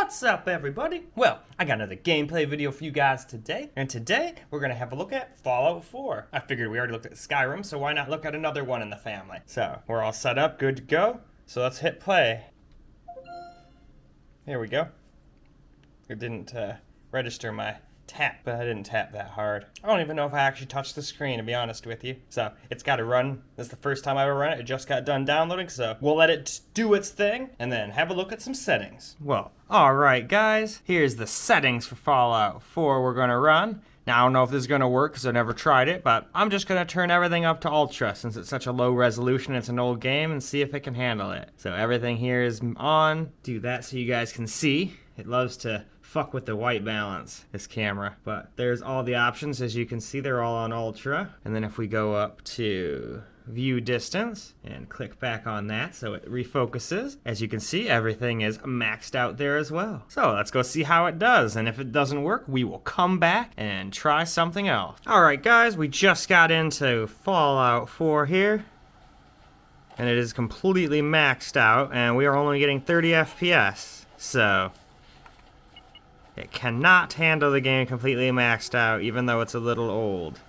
What's up, everybody? Well, I got another gameplay video for you guys today, and today we're gonna have a look at Fallout 4. I figured we already looked at Skyrim, so why not look at another one in the family? So, we're all set up, good to go. So let's hit play. Here we go. It didn't register my tap, but I didn't tap that hard. I don't even know if I actually touched the screen, to be honest with you. So, it's gotta run. This is the first time I ever run it. It just got done downloading, so we'll let it do its thing, and then have a look at some settings. Well, alright guys, here's the settings for Fallout 4 we're gonna run. Now, I don't know if this is gonna work, because I've never tried it, but I'm just gonna turn everything up to Ultra, since it's such a low resolution, it's an old game, and see if it can handle it. So everything here is on. Do that so you guys can see. It loves to fuck with the white balance, this camera. But there's all the options. As you can see, they're all on Ultra. And then if we go up to view distance and click back on that so it refocuses, as you can see, everything is maxed out there as well. So let's go see how it does. And if it doesn't work, we will come back and try something else. Alright guys, we just got into Fallout 4 here. And it is completely maxed out, and we are only getting 30 FPS. So it cannot handle the game completely maxed out, even though it's a little old.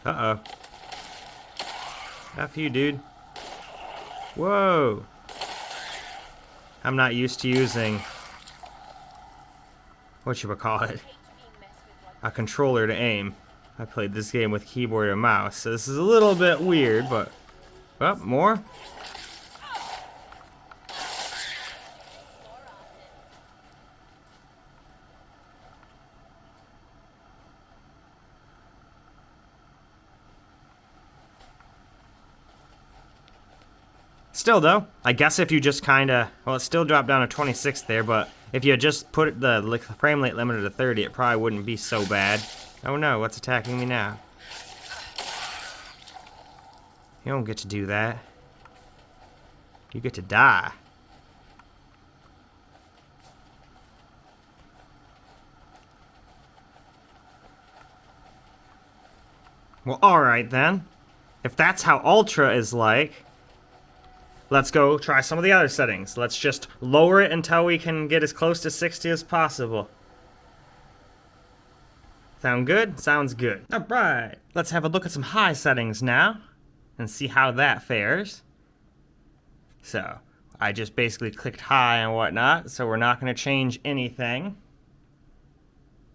Uh-oh. F you, dude. Whoa. I'm not used to using whatchamacallit, a controller to aim. I played this game with keyboard and mouse, so this is a little bit weird, but... Oh, more? Still though, I guess if you just kinda, well, it still dropped down to 26 there, but if you just put the frame rate limiter to 30, it probably wouldn't be so bad. Oh no, what's attacking me now? You don't get to do that. You get to die. Well, alright then. If that's how Ultra is like, let's go try some of the other settings. Let's just lower it until we can get as close to 60 as possible. Sound good? Sounds good. Alright. Let's have a look at some high settings now and see how that fares. So, I just basically clicked high and whatnot, so we're not going to change anything.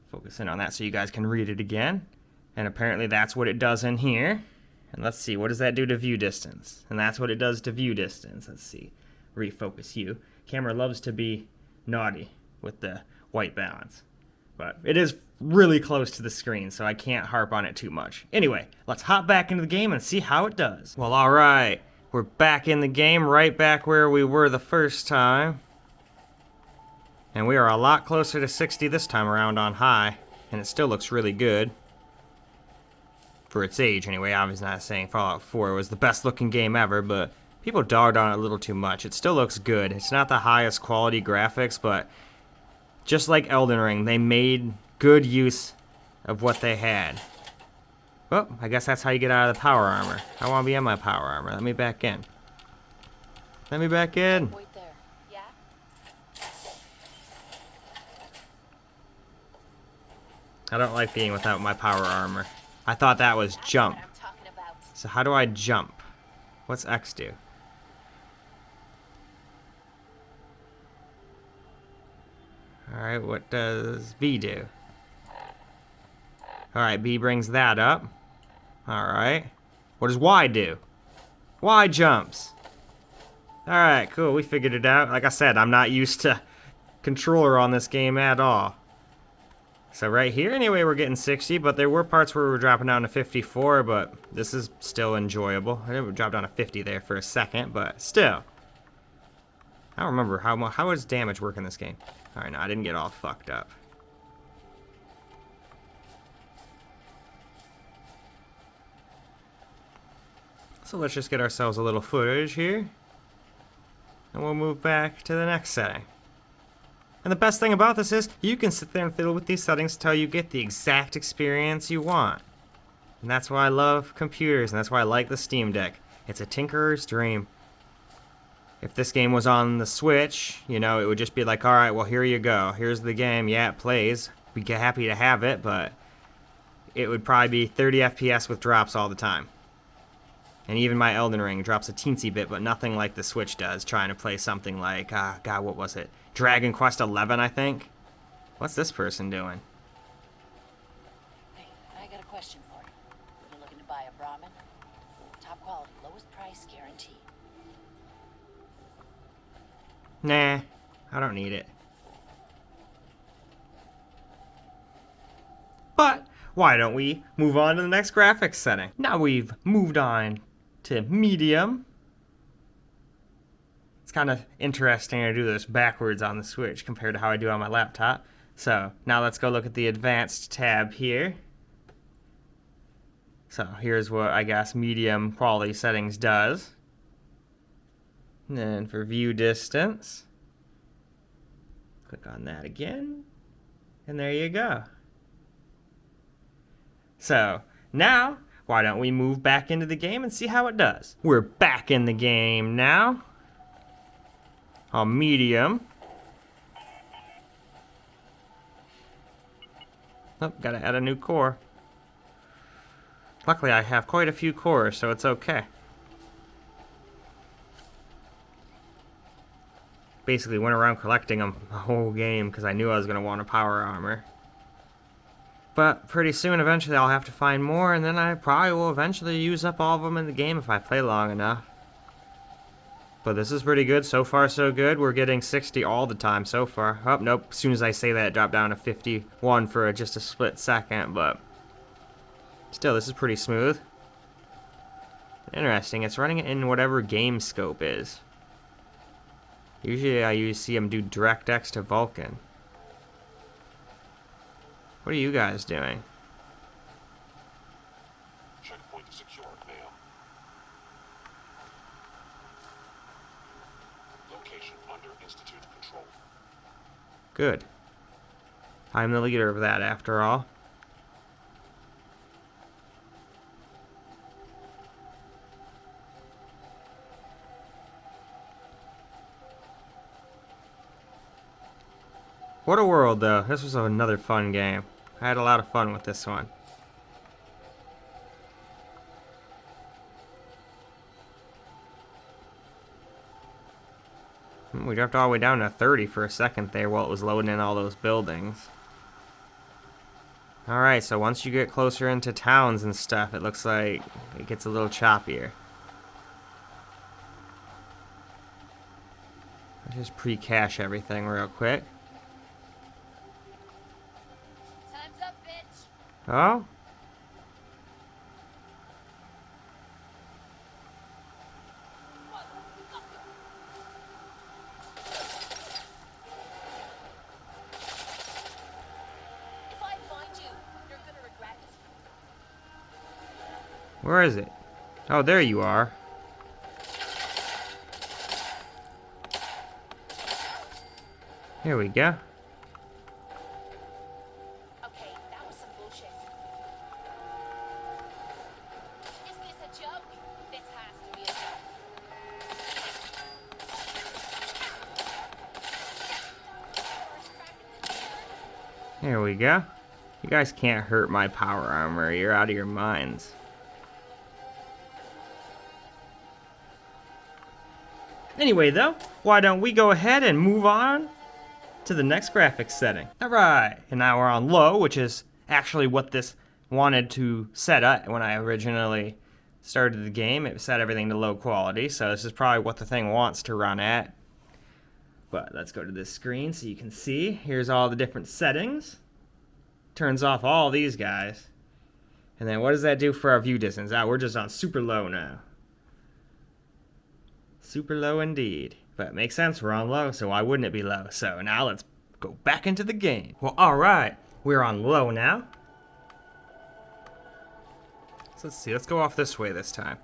Focus in on that so you guys can read it again. And apparently that's what it does in here. And let's see, what does that do to view distance? And that's what it does to view distance. Let's see. Refocus you. Camera loves to be naughty with the white balance. But it is really close to the screen, so I can't harp on it too much. Anyway, let's hop back into the game and see how it does. Well, alright. We're back in the game, right back where we were the first time. And we are a lot closer to 60 this time around on high. And it still looks really good. For its age, anyway. I was not saying Fallout 4 was the best looking game ever, but people dogged on it a little too much. It still looks good. It's not the highest quality graphics, but just like Elden Ring, they made good use of what they had. Well, I guess that's how you get out of the power armor. I want to be in my power armor. Let me back in. Let me back in. Wait there. Yeah? I don't like being without my power armor. I thought that was jump. So how do I jump? What's X do? Alright, what does B do? Alright, B brings that up. Alright. What does Y do? Y jumps. Alright, cool, we figured it out. Like I said, I'm not used to controller on this game at all. So right here, anyway, we're getting 60, but there were parts where we were dropping down to 54, but this is still enjoyable. I didn't drop down to 50 there for a second, but still. I don't remember how does damage work in this game. Alright, no, I didn't get all fucked up. So let's just get ourselves a little footage here. And we'll move back to the next setting. And the best thing about this is, you can sit there and fiddle with these settings until you get the exact experience you want. And that's why I love computers, and that's why I like the Steam Deck. It's a tinkerer's dream. If this game was on the Switch, you know, it would just be like, alright, well, here you go. Here's the game. Yeah, it plays. We'd get happy to have it, but it would probably be 30 FPS with drops all the time. And even my Elden Ring drops a teensy bit, but nothing like the Switch does, trying to play something like, God, what was it? Dragon Quest XI, I think? What's this person doing? Hey, I got a question for you. You looking to buy a Brahmin? Top quality, lowest price guaranteed. Nah, I don't need it. But why don't we move on to the next graphics setting? Now we've moved on to medium. It's kind of interesting to do this backwards on the Switch compared to how I do on my laptop. So now let's go look at the advanced tab here. So here's what I guess medium quality settings does. And then for view distance, click on that again, and there you go. So now, why don't we move back into the game and see how it does? We're back in the game now, on medium. Oh, gotta add a new core. Luckily I have quite a few cores, so it's okay. Basically went around collecting them the whole game because I knew I was going to want a power armor. But pretty soon, eventually, I'll have to find more, and then I probably will eventually use up all of them in the game if I play long enough. But this is pretty good. So far, so good. We're getting 60 all the time so far. Oh, nope. As soon as I say that, it dropped down to 51 for just a split second, but still, this is pretty smooth. Interesting. It's running it in whatever game scope is. Usually, I see them do DirectX to Vulkan. What are you guys doing? Checkpoint secure, ma'am. Location under Institute control. Good. I'm the leader of that, after all. What a world, though. This was another fun game. I had a lot of fun with this one. We dropped all the way down to 30 for a second there while it was loading in all those buildings. Alright, so once you get closer into towns and stuff, it looks like it gets a little choppier. I'll just pre-cache everything real quick. Time's up, bitch. Oh? If I find you, you're gonna regret it. Where is it? Oh, there you are. Here we go. Okay, that was some bullshit. Is this a joke? This has to be a joke. Here we go. You guys can't hurt my power armor. You're out of your minds. Anyway, though, why don't we go ahead and move on to the next graphics setting. Alright, and now we're on low, which is actually what this wanted to set up when I originally started the game. It set everything to low quality, so this is probably what the thing wants to run at. But let's go to this screen so you can see. Here's all the different settings. Turns off all these guys. And then what does that do for our view distance? We're just on super low now. Super low indeed. But it makes sense, we're on low, so why wouldn't it be low? So now let's go back into the game. Well, alright, we're on low now. So let's see, let's go off this way this time.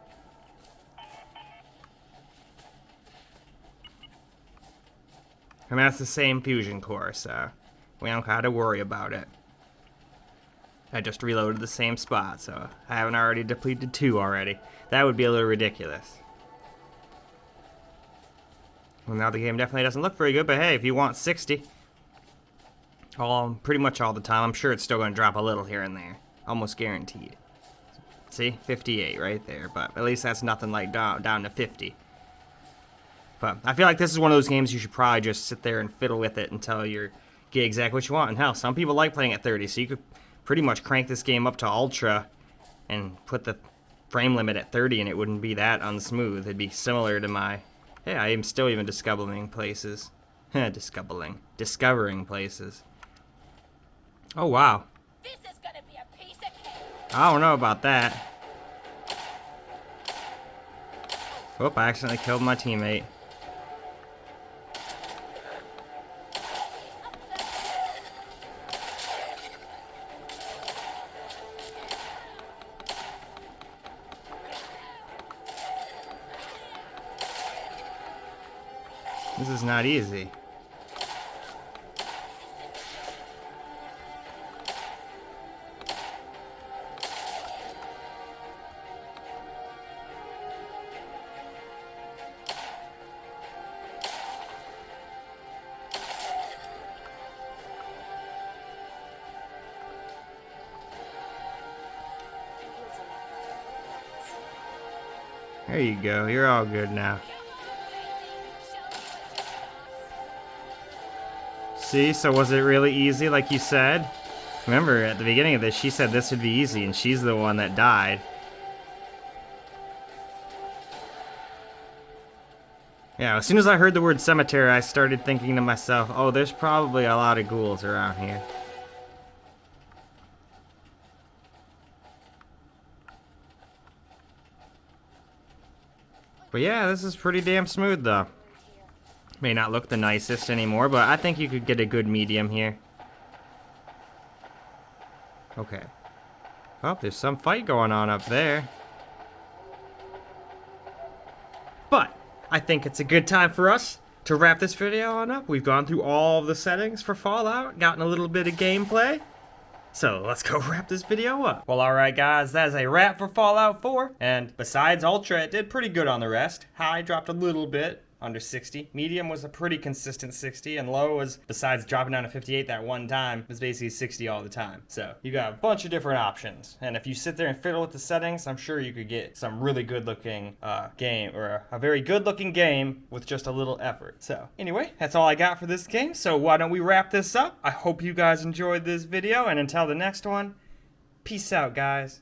I mean, that's the same fusion core, so we don't gotta worry about it. I just reloaded the same spot, so I haven't already depleted 2 already. That would be a little ridiculous. Well, now the game definitely doesn't look very good, but hey, if you want 60, pretty much all the time, I'm sure it's still going to drop a little here and there. Almost guaranteed. See? 58 right there, but at least that's nothing like down to 50. But I feel like this is one of those games you should probably just sit there and fiddle with it until you get exactly what you want. And hell, some people like playing at 30, so you could pretty much crank this game up to ultra and put the frame limit at 30 and it wouldn't be that unsmooth. It'd be similar to my... Hey, I am still even discovering places. Discovering places. Oh, wow. This is gonna be a piece of cake. I don't know about that. Whoop, I accidentally killed my teammate. This is not easy. There you go. You're all good now. See, so was it really easy like you said? Remember, at the beginning of this, she said this would be easy, and she's the one that died. Yeah, as soon as I heard the word cemetery, I started thinking to myself, oh, there's probably a lot of ghouls around here. But yeah, this is pretty damn smooth, though. May not look the nicest anymore, but I think you could get a good medium here. Okay. Oh, there's some fight going on up there. But I think it's a good time for us to wrap this video on up. We've gone through all of the settings for Fallout, gotten a little bit of gameplay. So let's go wrap this video up. Well, alright guys, that is a wrap for Fallout 4. And besides Ultra, it did pretty good on the rest. High dropped a little bit, under 60. Medium was a pretty consistent 60, and low was, besides dropping down to 58 that one time, was basically 60 all the time. So you got a bunch of different options. And if you sit there and fiddle with the settings, I'm sure you could get some really good looking game, or a very good looking game with just a little effort. So anyway, that's all I got for this game. So why don't we wrap this up? I hope you guys enjoyed this video, and until the next one, peace out guys.